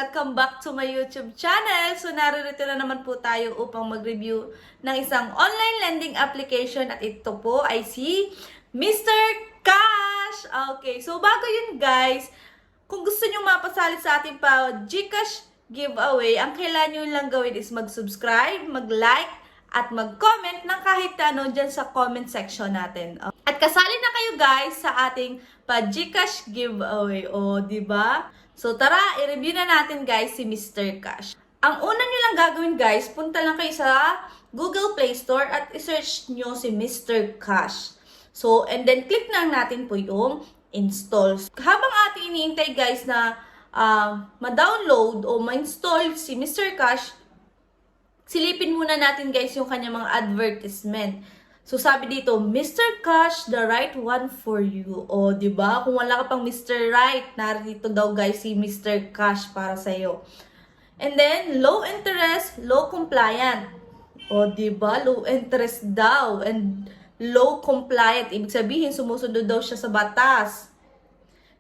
Welcome back to my YouTube channel. So naririto na naman po tayo upang mag-review ng isang online lending application at ito po ay si Mr. Cash. Okay, so bago yun guys, kung gusto nyo mapasali sa ating pa GCash giveaway, ang kailangan nyo lang gawin is mag-subscribe, mag-like, at mag-comment ng kahit ano dyan sa comment section natin. At kasali na kayo guys sa ating pa-GCash giveaway. O, diba? So, tara, i-review na natin guys si Mr. Cash. Ang una nyo lang gagawin guys, punta lang kayo sa Google Play Store at i-search nyo si Mr. Cash. So, and then click lang natin po yung install. Habang ating iniintay guys na ma-download o ma-install si Mr. Cash, silipin muna natin guys yung kanya mga advertisement. So sabi dito, Mr. Cash, the right one for you. O, di ba? Kung wala ka pang Mr. Right, narito daw guys si Mr. Cash para sa iyo. And then low interest, low compliant. O, di ba? Low interest daw and low compliant. Ibig sabihin sumusunod daw siya sa batas.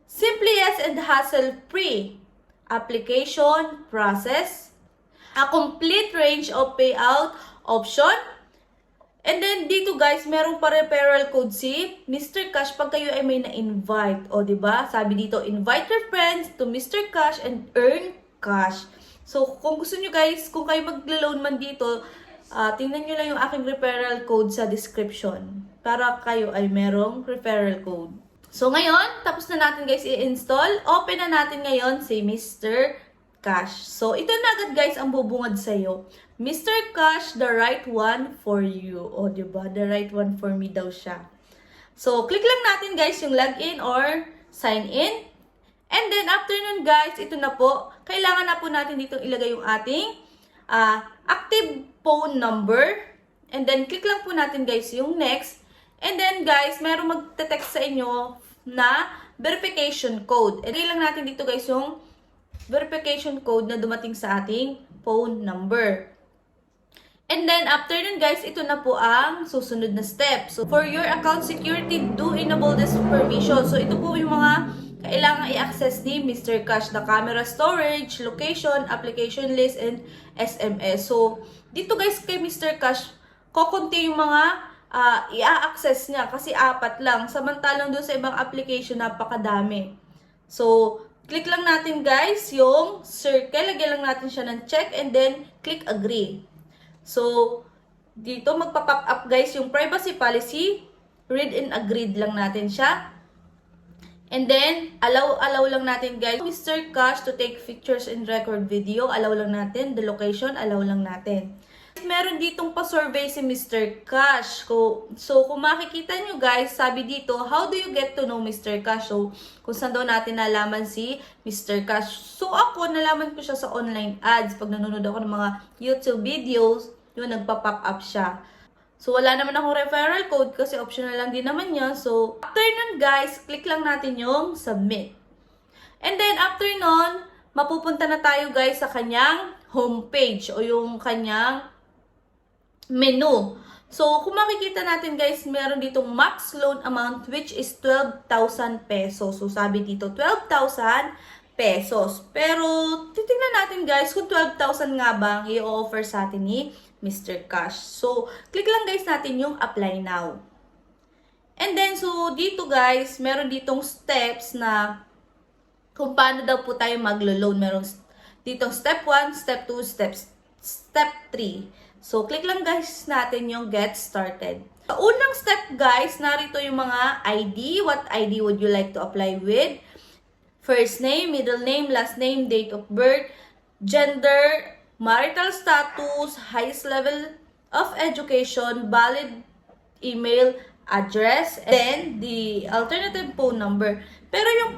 Simplest and hassle-free application process. A complete range of payout option. And then, dito guys, merong pa referral code si Mr. Cash pag kayo ay may na-invite. O, diba? Sabi dito, invite your friends to Mr. Cash and earn cash. So, kung gusto nyo guys, kung kayo mag-loan man dito, tingnan nyo lang yung aking referral code sa description. Para kayo ay merong referral code. So, ngayon, tapos na natin guys i-install. Open na natin ngayon si Mr. Cash. So, ito na agad guys ang bubungad sa'yo. Mr. Cash, the right one for you. O, diba? The right one for me daw siya. So, click lang natin guys yung login or sign in. And then, after nun guys, ito na po. Kailangan na po natin dito ilagay yung ating active phone number. And then, click lang po natin guys yung next. And then guys, meron magte-text sa inyo na verification code. Ilagay lang natin dito guys yung verification code na dumating sa ating phone number. And then, after nun guys, ito na po ang susunod na step. So, for your account security, do enable this permission. So, ito po yung mga kailangan i-access ni Mr. Cash. The camera storage, location, application list, and SMS. So, dito guys kay Mr. Cash, kukunti yung mga i-access niya kasi 4 lang. Samantalang doon sa ibang application, napakadami. So, click lang natin guys yung circle, lagyan lang natin siya ng check and then click agree. So, dito magpa-pop up guys yung privacy policy, read and agreed lang natin siya. And then, allow lang natin guys Mr. Cash to take pictures and record video, allow lang natin. The location, allow lang natin. Meron ditong pa-survey si Mr. Cash. So, kung makikita nyo guys, sabi dito, how do you get to know Mr. Cash? So, kung saan daw natin nalaman si Mr. Cash. So, ako, nalaman ko siya sa online ads. Pag nanonood ako ng mga YouTube videos, yun, nagpa-pop up siya. So, wala naman akong referral code kasi optional lang din naman yun. So, after nun guys, click lang natin yung submit. And then, after nun, mapupunta na tayo guys sa kanyang homepage o yung kanyang menu. So, kung makikita natin guys, meron ditong max loan amount which is 12,000 pesos. So, sabi dito, 12,000 pesos. Pero, titingnan natin guys kung 12,000 nga ba i-offer sa atin ni Mr. Cash. So, click lang guys natin yung apply now. And then, so, dito guys, meron ditong steps na kung paano daw po tayo maglo-loan. Meron ditong step 1, step 2, step 3. So, click lang guys natin yung get started. Sa unang step guys, narito yung mga ID. What ID would you like to apply with? First name, middle name, last name, date of birth, gender, marital status, highest level of education, valid email address, and then the alternative phone number. Pero yung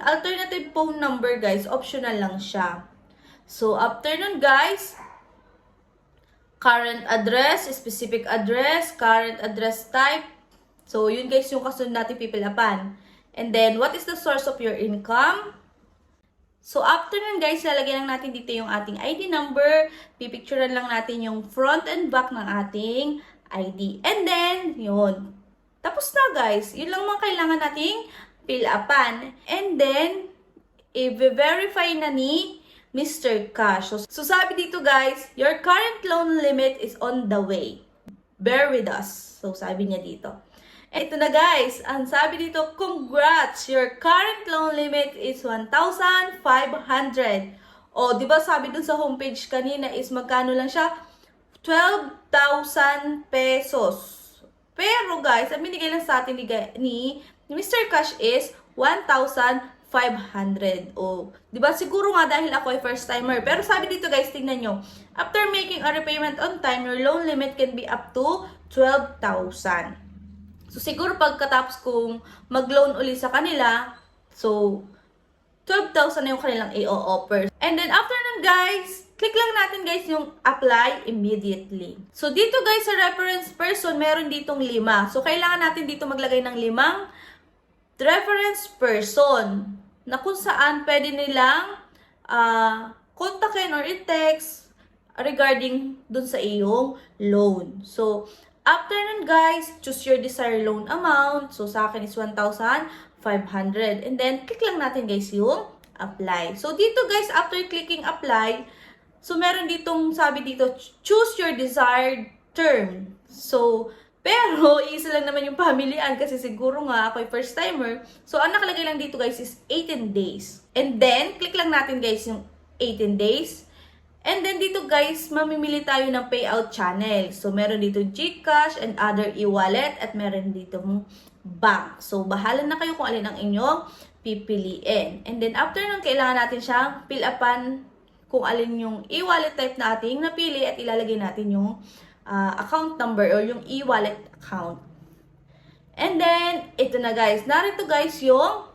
alternative phone number guys, optional lang siya. So, after nun guys, current address, specific address, current address type. So, yun guys yung kasunod natin pipilapan. And then, what is the source of your income? So, after nun guys, lalagyan lang natin dito yung ating ID number. Pipicturean lang natin yung front and back ng ating ID. And then, yun. Tapos na guys. Yun lang mga kailangan nating fill upan. And then, i-verify na ni Mr. Cash. So sabi dito guys, your current loan limit is on the way. Bear with us. So sabi niya dito. Ito na guys, ang sabi dito, congrats! Your current loan limit is 1,500. O, di ba sabi dun sa homepage kanina is magkano lang siya? 12,000 pesos. Pero guys, ang binigay lang sa atin ni Mr. Cash is 1,500. O, di ba siguro nga dahil ako ay first timer. Pero sabi dito guys, tingnan nyo. After making a repayment on time, your loan limit can be up to 12,000. So, siguro pagkatapos kong mag-loan uli sa kanila, so, 12,000 na yung kanilang i-offer. And then, after nun guys, click lang natin guys yung apply immediately. So, dito guys, sa reference person, meron ditong 5. So, kailangan natin dito maglagay ng 5 reference person na kung saan pwede nilang kontakin or i-text regarding dun sa iyong loan. So, after nun guys, choose your desired loan amount. So, sa akin is 1,500. And then, click lang natin guys yung apply. So, dito guys, after clicking apply, so, meron ditong, sabi dito, choose your desired term. So, pero, isa lang naman yung pamilian kasi siguro nga ako ay first timer. So, ang nakalagay lang dito guys is 18 days. And then, click lang natin guys yung 18 days. And then dito guys, mamimili tayo ng payout channel. So, meron dito GCash and other e-wallet at meron dito bank. So, bahala na kayo kung alin ang inyong pipiliin. And then, after nun, kailangan natin siyang fill upan kung alin yung e-wallet type na ating napili at ilalagay natin yung account number or yung e-wallet account. And then, ito na guys. Narito guys yung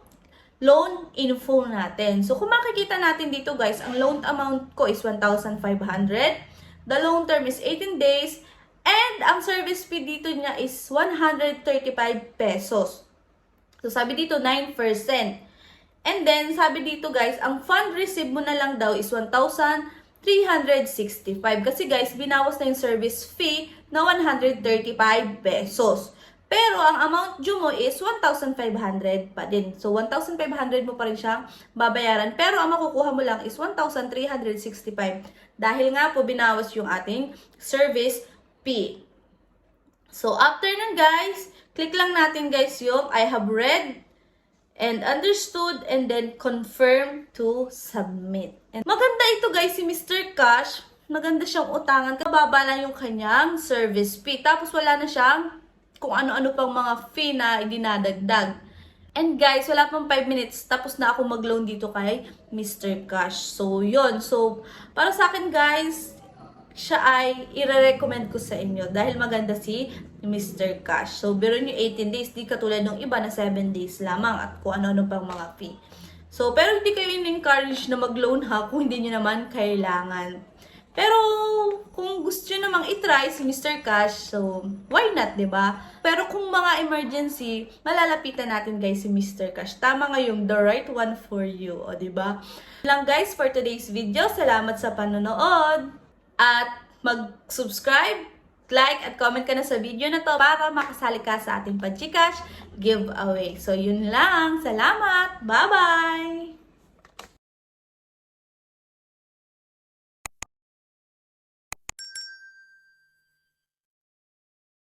loan info natin. So, kung makikita natin dito guys, ang loan amount ko is 1,500. The loan term is 18 days. And ang service fee dito niya is 135 pesos. So, sabi dito 9%. And then, sabi dito guys, ang fund receive mo na lang daw is 1,365. Kasi guys, binawas na yung service fee na 135 pesos. Pero, ang amount due mo is 1,500 pa din. So, 1,500 mo pa rin siyang babayaran. Pero, ang makukuha mo lang is 1,365. Dahil nga po, binawas yung ating service fee. So, after nun guys, click lang natin guys yung I have read and understood and then confirm to submit. And maganda ito guys, si Mr. Cash. Maganda siyang utangan. Kababa lang yung kanyang service fee. Tapos, wala na siyang kung ano-ano pang mga fee na idinadagdag. And guys, wala pang 5 minutes, tapos na ako mag-loan dito kay Mr. Cash. So, yun. So, para sa akin guys, siya ay i-recommend ko sa inyo dahil maganda si Mr. Cash. So, biro nyo 18 days, di katulad ng iba na 7 days lamang at kung ano-ano pang mga fee. So, pero hindi kayo in-encourage na mag-loan ha kung hindi nyo naman kailangan. Pero, kung gusto nyo namang itry si Mr. Cash, so, why not, diba? Pero kung mga emergency, malalapitan natin guys si Mr. Cash. Tama nga yung the right one for you, o diba? Lang guys for today's video. Salamat sa panonood. At mag-subscribe, like, at comment ka na sa video na to para makasali ka sa ating Pag-GCash giveaway. So, yun lang. Salamat! Bye-bye!